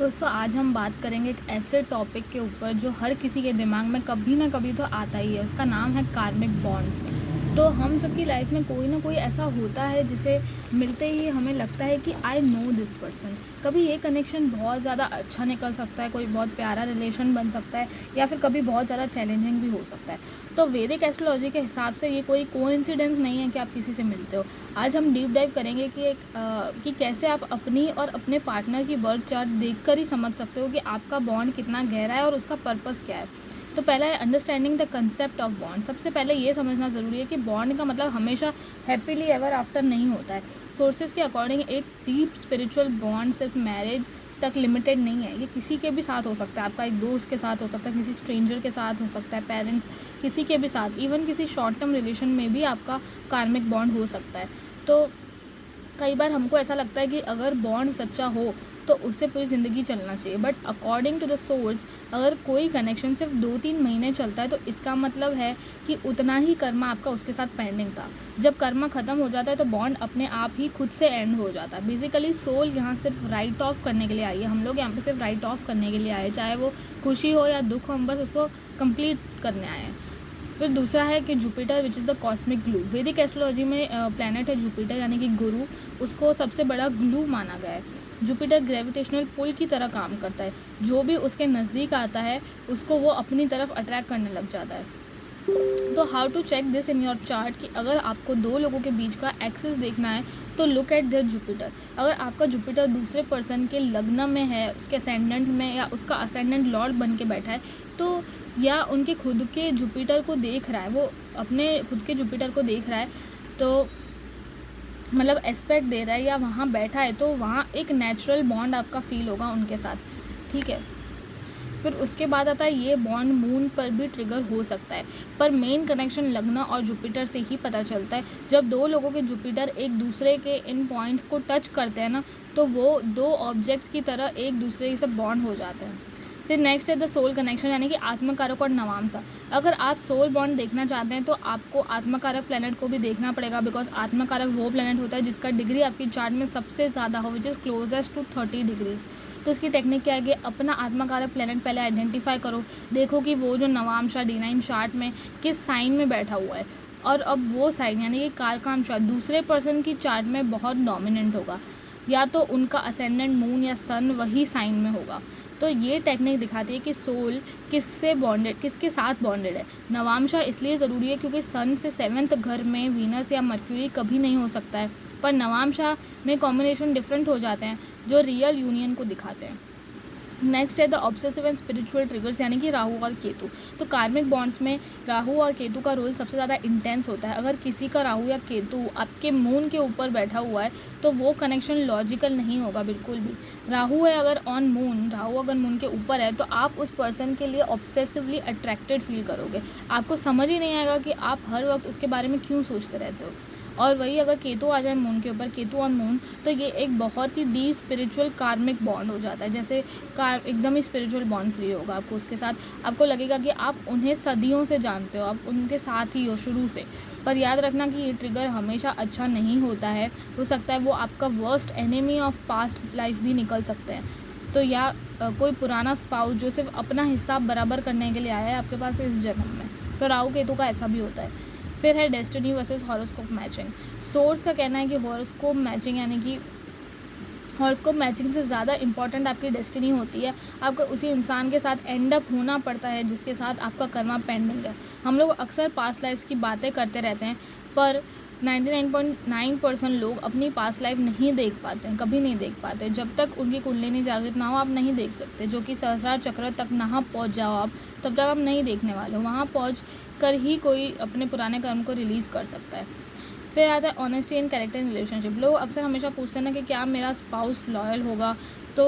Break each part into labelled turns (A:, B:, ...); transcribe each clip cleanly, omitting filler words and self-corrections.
A: दोस्तों आज हम बात करेंगे एक ऐसे टॉपिक के ऊपर जो हर किसी के दिमाग में कभी ना कभी तो आता ही है। उसका नाम है कार्मिक बॉन्ड्स। तो हम सबकी लाइफ में कोई ना कोई ऐसा होता है जिसे मिलते ही हमें लगता है कि आई नो दिस पर्सन। कभी ये कनेक्शन बहुत ज़्यादा अच्छा निकल सकता है, कोई बहुत प्यारा रिलेशन बन सकता है, या फिर कभी बहुत ज़्यादा चैलेंजिंग भी हो सकता है। तो वैदिक एस्ट्रोलॉजी के हिसाब से ये कोई कोइंसिडेंस नहीं है कि आप किसी से मिलते हो। आज हम डीप डाइव करेंगे कि कैसे आप अपनी और अपने पार्टनर की बर्थ चार्ट देखकर ही समझ सकते हो कि आपका बॉन्ड कितना गहरा है और उसका पर्पस क्या है। तो पहला है understanding the concept of bond. सबसे पहले ये समझना ज़रूरी है कि बॉन्ड का मतलब हमेशा हैप्पीली एवर आफ्टर नहीं होता है। सोर्सेज के अकॉर्डिंग एक डीप स्पिरिचुअल बॉन्ड सिर्फ मैरिज तक लिमिटेड नहीं है। ये किसी के भी साथ हो सकता है, आपका एक दोस्त के साथ हो सकता है, किसी स्ट्रेंजर के साथ हो सकता है, पेरेंट्स, किसी के भी साथ, इवन किसी शॉर्ट टर्म रिलेशन में भी आपका कार्मिक बॉन्ड हो सकता है। तो कई बार हमको ऐसा लगता है कि अगर बॉन्ड सच्चा हो तो उससे पूरी ज़िंदगी चलना चाहिए, but according to the source अगर कोई कनेक्शन सिर्फ 2-3 महीने चलता है तो इसका मतलब है कि उतना ही कर्मा आपका उसके साथ पेंडिंग था। जब कर्मा ख़त्म हो जाता है तो बॉन्ड अपने आप ही खुद से एंड हो जाता है। बेसिकली सोल यहाँ सिर्फ राइट ऑफ करने के लिए आई है। हम लोग यहाँ पे सिर्फ राइट ऑफ करने के लिए आए, चाहे वो खुशी हो या दुख हो, हम बस उसको कंप्लीट करने आए हैं। फिर दूसरा है कि Jupiter which is the cosmic glue. वैदिक एस्ट्रोलॉजी में प्लैनेट है जुपिटर, यानी कि गुरु, उसको सबसे बड़ा ग्लू माना गया है। जुपिटर ग्रेविटेशनल पुल की तरह काम करता है। जो भी उसके नज़दीक आता है उसको वो अपनी तरफ अट्रैक्ट करने लग जाता है। तो how to check this in your chart कि अगर आपको दो लोगों के बीच का एक्सिस देखना है तो लुक एट देयर जुपिटर। अगर आपका जुपिटर दूसरे पर्सन के लग्न में है, उसके असेंडेंट में, या उसका असेंडेंट लॉर्ड बन के बैठा है, तो या उनके खुद के जुपिटर को देख रहा है, वो अपने खुद के जुपिटर को देख रहा है, तो मतलब एस्पेक्ट दे रहा है या वहाँ बैठा है, तो वहाँ एक नेचुरल बॉन्ड आपका फील होगा उनके साथ। ठीक है। फिर उसके बाद आता है ये बॉन्ड मून पर भी ट्रिगर हो सकता है, पर मेन कनेक्शन लग्न और जुपिटर से ही पता चलता है। जब दो लोगों के जुपिटर एक दूसरे के इन पॉइंट्स को टच करते हैं ना, तो वो दो ऑब्जेक्ट्स की तरह एक दूसरे से बॉन्ड हो जाते हैं। फिर नेक्स्ट है द सोल कनेक्शन, यानी कि आत्मकारक और नवांसा। अगर आप सोल बॉन्ड देखना चाहते हैं तो आपको आत्मकारक प्लैनेट को भी देखना पड़ेगा, बिकॉज आत्मकारक वो प्लैनेट होता है जिसका डिग्री आपकी चार्ट में सबसे ज़्यादा हो, which is closest to 30 degrees. तो इसकी टेक्निक क्या है कि अपना आत्मकारक प्लैनेट पहले आइडेंटिफाई करो, देखो कि वो जो नवांशा D9 चार्ट में किस साइन में बैठा हुआ है, और अब वो साइन यानी कि कारकांशा दूसरे पर्सन की चार्ट में बहुत डोमिनेंट होगा, या तो उनका असेंडेंट मून या सन वही साइन में होगा। तो ये टेक्निक दिखाती है कि सोल किससे बॉन्डेड, किसके साथ बॉन्डेड है। नवांशा इसलिए ज़रूरी है क्योंकि सन से 7th घर में वीनस या मर्क्यूरी कभी नहीं हो सकता है, पर नवांशा में कॉम्बिनेशन डिफरेंट हो जाते हैं जो रियल यूनियन को दिखाते हैं। नेक्स्ट है the obsessive and spiritual triggers, यानी कि राहु और केतु। तो कार्मिक बॉन्ड्स में राहु और केतु का रोल सबसे ज़्यादा इंटेंस होता है। अगर किसी का राहु या केतु आपके मून के ऊपर बैठा हुआ है तो वो कनेक्शन लॉजिकल नहीं होगा बिल्कुल भी। राहु है अगर ऑन मून, राहु अगर मून के ऊपर है तो आप उस पर्सन के लिए ऑब्सेसिवली अट्रैक्टेड फील करोगे। आपको समझ ही नहीं आएगा कि आप हर वक्त उसके बारे में क्यों सोचते रहते हो। और वही अगर केतु आ जाए मून के ऊपर, केतु ऑन मून, तो ये एक बहुत ही डीप स्पिरिचुअल कार्मिक बॉन्ड हो जाता है। जैसे एकदम ही स्पिरिचुअल बॉन्ड फ्री होगा आपको उसके साथ। आपको लगेगा कि आप उन्हें सदियों से जानते हो, आप उनके साथ ही हो शुरू से। पर याद रखना कि ये ट्रिगर हमेशा अच्छा नहीं होता है। हो सकता है वो आपका worst enemy of past life भी निकल सकते हैं। तो या कोई पुराना स्पाउस जो सिर्फ अपना हिसाब बराबर करने के लिए आया है आपके पास इस जन्म में। तो राहु केतु का ऐसा भी होता है। फिर है destiny versus horoscope matching. Source का कहना है कि हॉरोस्कोप मैचिंग, यानी कि हॉरोस्कोप मैचिंग से ज़्यादा इंपॉर्टेंट आपकी डेस्टिनी होती है। आपको उसी इंसान के साथ एंड अप होना पड़ता है जिसके साथ आपका कर्मा पेंडिंग है। हम लोग अक्सर पास्ट लाइफ्स की बातें करते रहते हैं, पर 99.9% लोग अपनी पास्ट लाइफ नहीं देख पाते हैं, कभी नहीं देख पाते। जब तक उनकी कुंडलिनी जागृत ना हो आप नहीं देख सकते। जो कि सहस्रार चक्र तक ना पहुंच जाओ आप, तब तक आप नहीं देखने वाले हो। वहाँ पहुँच कर ही कोई अपने पुराने कर्म को रिलीज़ कर सकता है। फिर आता है honesty in character in relationship. लोग अक्सर हमेशा पूछते हैं ना कि क्या मेरा स्पाउस लॉयल होगा। तो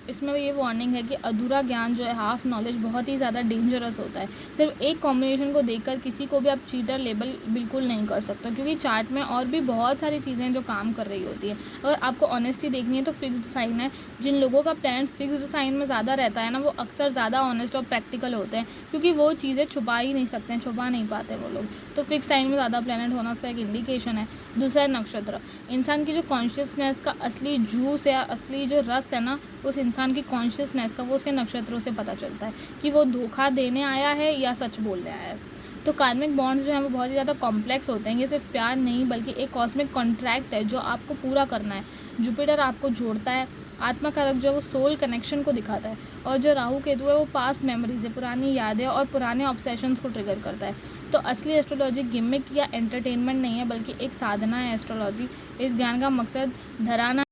A: इसमें ये वार्निंग है कि अधूरा ज्ञान जो है, हाफ नॉलेज, बहुत ही ज़्यादा डेंजरस होता है। सिर्फ एक कॉम्बिनेशन को देखकर किसी को भी आप चीटर लेबल बिल्कुल नहीं कर सकते, क्योंकि चार्ट में और भी बहुत सारी चीज़ें जो काम कर रही होती है। अगर आपको ऑनेस्टी देखनी है तो फिक्स्ड साइन है। जिन लोगों का प्लैनेट फिक्स्ड साइन में ज़्यादा रहता है ना, वो अक्सर ज़्यादा ऑनेस्ट और प्रैक्टिकल होते हैं, क्योंकि वो चीज़ें छुपा ही नहीं सकते हैं, छुपा नहीं पाते वो लोग। तो फिक्स साइन में ज़्यादा प्लैनेट होना उसका एक इंडिकेशन है। दूसरा है नक्षत्र। इंसान की जो कॉन्शियसनेस का असली जूस या असली जो रस स्टेटस है ना उस इंसान की कॉन्शियसनेस का, वो उसके नक्षत्रों से पता चलता है कि वो धोखा देने आया है या सच बोलने आया है। तो कार्मिक बॉन्ड्स जो हैं वो बहुत ही ज़्यादा कॉम्प्लेक्स होते हैं। ये सिर्फ प्यार नहीं बल्कि एक कॉस्मिक कॉन्ट्रैक्ट है जो आपको पूरा करना है। जुपिटर आपको जोड़ता है, आत्मा कारक जो है वो सोल कनेक्शन को दिखाता है, और जो राहु केतु है वो पास्ट मेमोरीज है, पुरानी यादें और पुराने ऑब्सेशंस को ट्रिगर करता है। तो असली एस्ट्रोलॉजी गिमिक या एंटरटेनमेंट नहीं है बल्कि एक साधना है एस्ट्रोलॉजी। इस ज्ञान का मकसद धराना